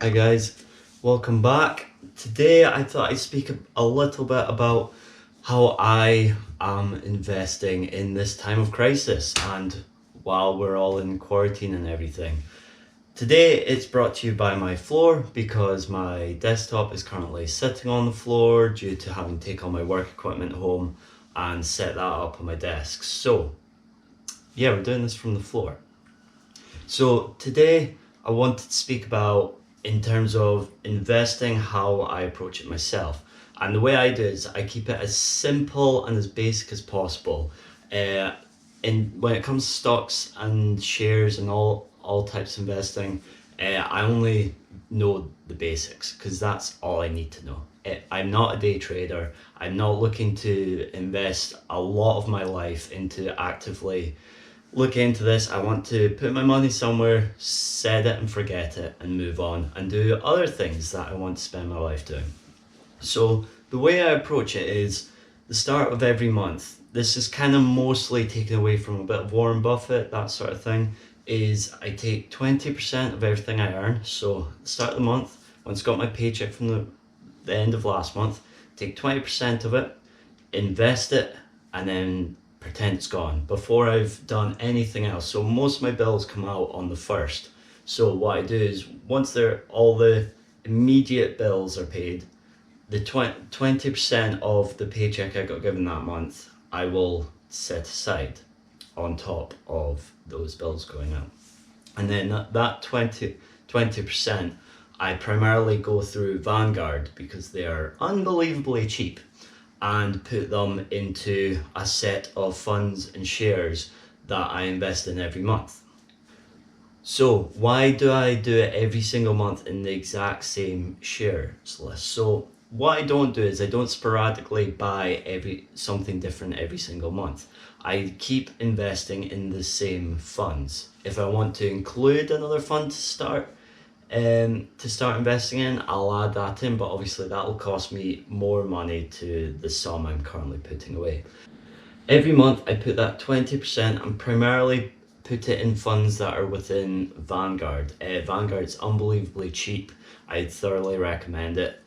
Hi guys, welcome back. Today I thought I'd speak a little bit about how I am investing in this time of crisis and while we're all in quarantine and everything. Today it's brought to you by my floor because my desktop is currently sitting on the floor due to having to take all my work equipment home and set that up on my desk. So yeah, we're doing this from the floor. So today I wanted to speak about in terms of investing, how I approach it myself. And the way I do it is I keep it as simple and as basic as possible. Uh, when it comes to stocks and shares and all types of investing, I only know the basics because that's all I need to know. I'm not a day trader. I'm not looking to invest a lot of my life into actively look into this. I want to put my money somewhere, set it and forget it, and move on and do other things that I want to spend my life doing. So the way I approach it is the start of every month. This is kind of mostly taken away from a bit of Warren Buffett, that sort of thing, is I take 20% of everything I earn. So start of the month, once I got my paycheck from the end of last month, take 20% of it, invest it, and then pretend it's gone before I've done anything else. So most of my bills come out on the 1st. So what I do is once all the immediate bills are paid, the 20% of the paycheck I got given that month, I will set aside on top of those bills going out. And then that 20%, I primarily go through Vanguard because they are unbelievably cheap, and put them into a set of funds and shares that I invest in every month. So why do I do it every single month in the exact same shares list? So what I don't do is I don't sporadically buy something different every single month. I keep investing in the same funds. If I want to include another fund to start investing in, I'll add that in, but obviously that will cost me more money to the sum I'm currently putting away. Every month I put that 20% and primarily put it in funds that are within Vanguard. Vanguard's unbelievably cheap. I thoroughly recommend it.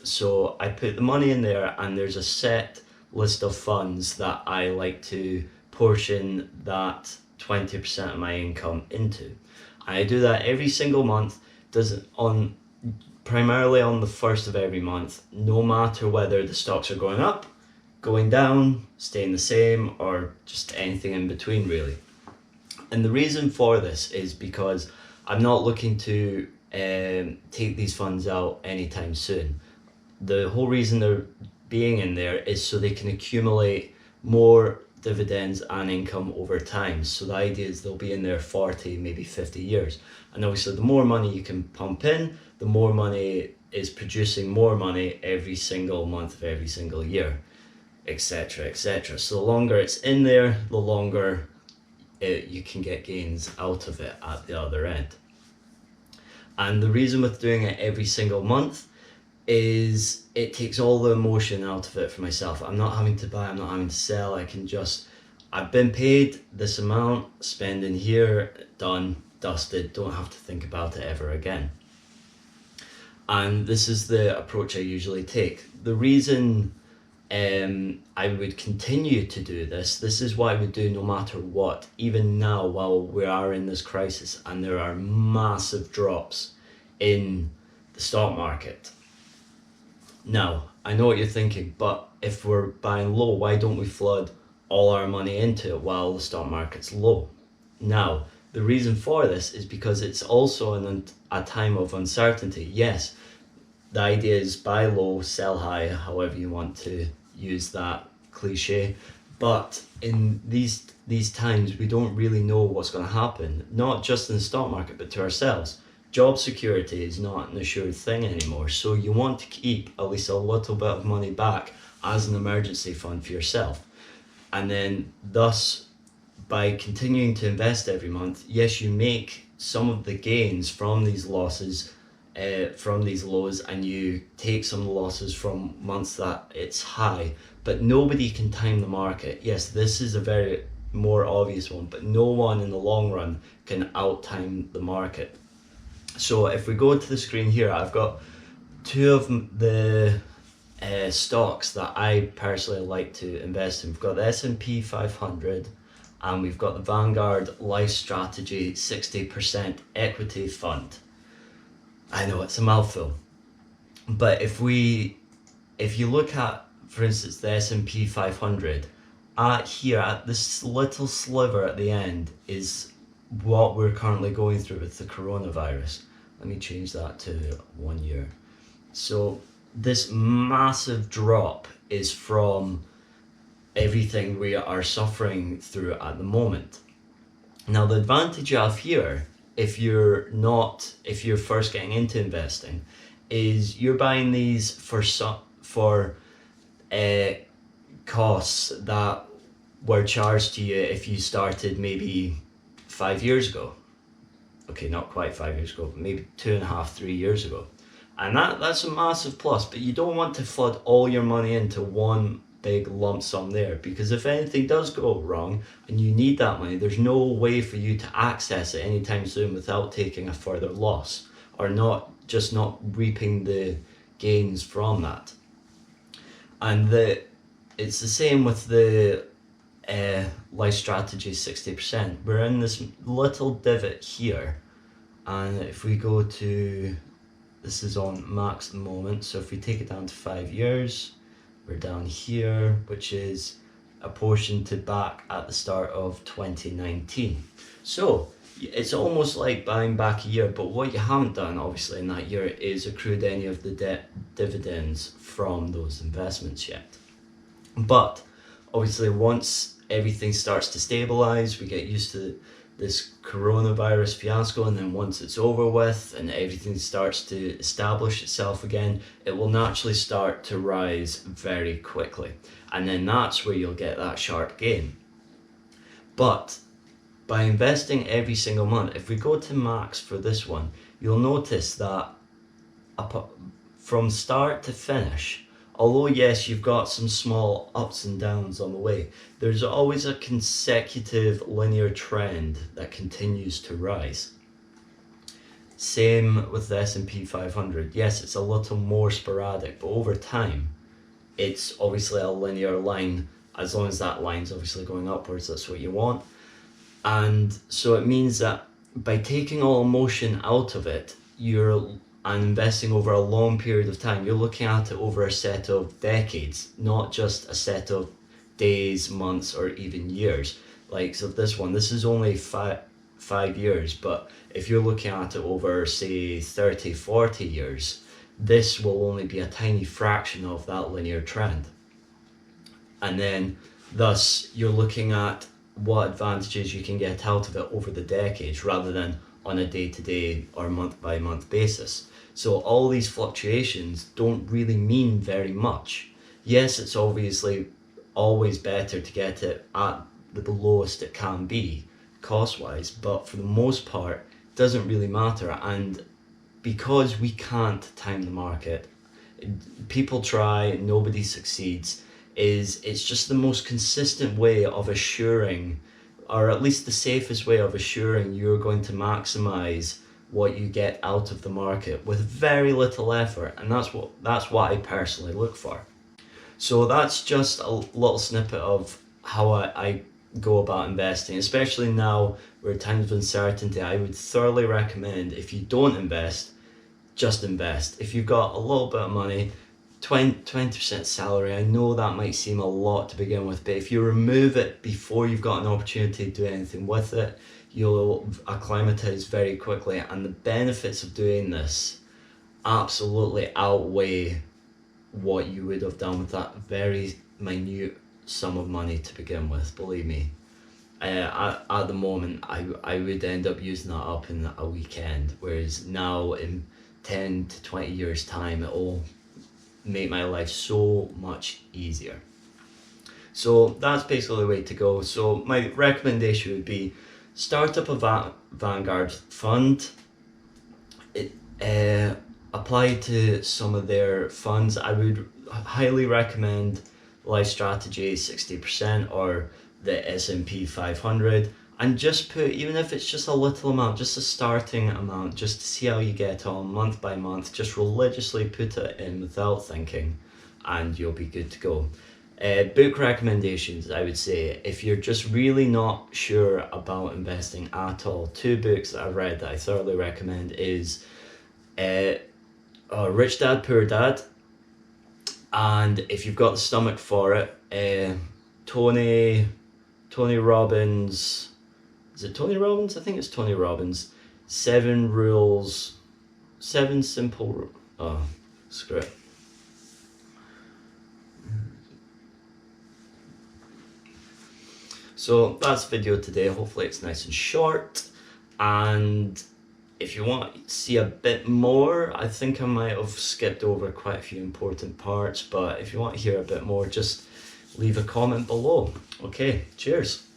So I put the money in there, and there's a set list of funds that I like to portion that 20% of my income into. I do that every single month, primarily on the 1st of every month, no matter whether the stocks are going up, going down, staying the same, or just anything in between really. And the reason for this is because I'm not looking to take these funds out anytime soon. The whole reason they're being in there is so they can accumulate more dividends and income over time. So the idea is they'll be in there 40, maybe 50 years. And obviously the more money you can pump in, the more money is producing more money every single month of every single year, etc., etc. So the longer it's in there, the longer you can get gains out of it at the other end. And the reason with doing it every single month is it takes all the emotion out of it for myself. I'm not having to buy, I'm not having to sell. I've been paid this amount, spending here, done, dusted, don't have to think about it ever again. And this is the approach I usually take. The reason I would continue to do this is what I would do no matter what, even now while we are in this crisis and there are massive drops in the stock market. Now, I know what you're thinking, but if we're buying low, why don't we flood all our money into it while the stock market's low? Now, the reason for this is because it's also a time of uncertainty. Yes, the idea is buy low, sell high, however you want to use that cliche. But in these times, we don't really know what's going to happen, not just in the stock market, but to ourselves. Job security is not an assured thing anymore, so you want to keep at least a little bit of money back as an emergency fund for yourself. And then thus, by continuing to invest every month, yes, you make some of the gains from these losses, from these lows, and you take some of the losses from months that it's high, but nobody can time the market. Yes, this is a very more obvious one, but no one in the long run can out time the market. So if we go to the screen here, I've got two of the stocks that I personally like to invest in. We've got the S&P 500 and we've got the Vanguard Life Strategy 60% Equity Fund. I know it's a mouthful, but if you look at, for instance, the S&P 500, at this little sliver at the end is what we're currently going through with the coronavirus. Let me change that to 1 year. So this massive drop is from everything we are suffering through at the moment. Now the advantage you have here, if you're first getting into investing, is you're buying these for costs that were charged to you if you started maybe 5 years ago. Okay, not quite 5 years ago, but maybe 2.5, 3 years ago. And that's a massive plus, but you don't want to flood all your money into one big lump sum there, because if anything does go wrong and you need that money, there's no way for you to access it anytime soon without taking a further loss or not reaping the gains from that. And it's the same with the Life Strategy 60%. We're in this little divot here, and if we go to, this is on max at the moment, so if we take it down to 5 years, we're down here, which is apportioned back at the start of 2019. So it's almost like buying back a year, but what you haven't done obviously in that year is accrued any of the dividends from those investments yet. But obviously once everything starts to stabilize, we get used to this coronavirus fiasco, and then once it's over with and everything starts to establish itself again, it will naturally start to rise very quickly, and then that's where you'll get that sharp gain. But by investing every single month, if we go to max for this one, you'll notice that from start to finish, although yes, you've got some small ups and downs on the way, there's always a consecutive linear trend that continues to rise. Same with the S&P 500. Yes, it's a little more sporadic, but over time, it's obviously a linear line. As long as that line's obviously going upwards, that's what you want. And so it means that by taking all emotion out of it, and investing over a long period of time, you're looking at it over a set of decades, not just a set of days, months, or even years. Like, so this is only 5 years, but if you're looking at it over, say, 30, 40 years, this will only be a tiny fraction of that linear trend. And then, thus, you're looking at what advantages you can get out of it over the decades rather than on a day-to-day or month-by-month basis. So all these fluctuations don't really mean very much. Yes, it's obviously always better to get it at the lowest it can be, cost-wise, but for the most part, it doesn't really matter. And because we can't time the market, people try, nobody succeeds, it's just the most consistent way of assuring, or at least the safest way of assuring you're going to maximize what you get out of the market with very little effort, and that's what I personally look for. So that's just a little snippet of how I go about investing, especially now where times of uncertainty. I would thoroughly recommend, if you don't invest, just invest. If you've got a little bit of money, 20% salary, I know that might seem a lot to begin with, but if you remove it before you've got an opportunity to do anything with it, you'll acclimatize very quickly, and the benefits of doing this absolutely outweigh what you would have done with that very minute sum of money to begin with, believe me. At the moment, I would end up using that up in a weekend, whereas now in 10 to 20 years time, it will make my life so much easier. So that's basically the way to go. So my recommendation would be start up a Vanguard fund, apply to some of their funds. I would highly recommend Life Strategy 60% or the S&P 500. and just put, even if it's just a little amount, just a starting amount, just to see how you get on month by month. Just religiously put it in without thinking, and you'll be good to go. Book recommendations, I would say, if you're just really not sure about investing at all, 2 books that I've read that I thoroughly recommend is Rich Dad, Poor Dad, and if you've got the stomach for it, Tony Robbins. Is it Tony Robbins? I think it's Tony Robbins. 7 simple. Oh, screw it. So that's the video today. Hopefully it's nice and short. And if you want to see a bit more, I think I might have skipped over quite a few important parts, but if you want to hear a bit more, just leave a comment below. Okay, cheers.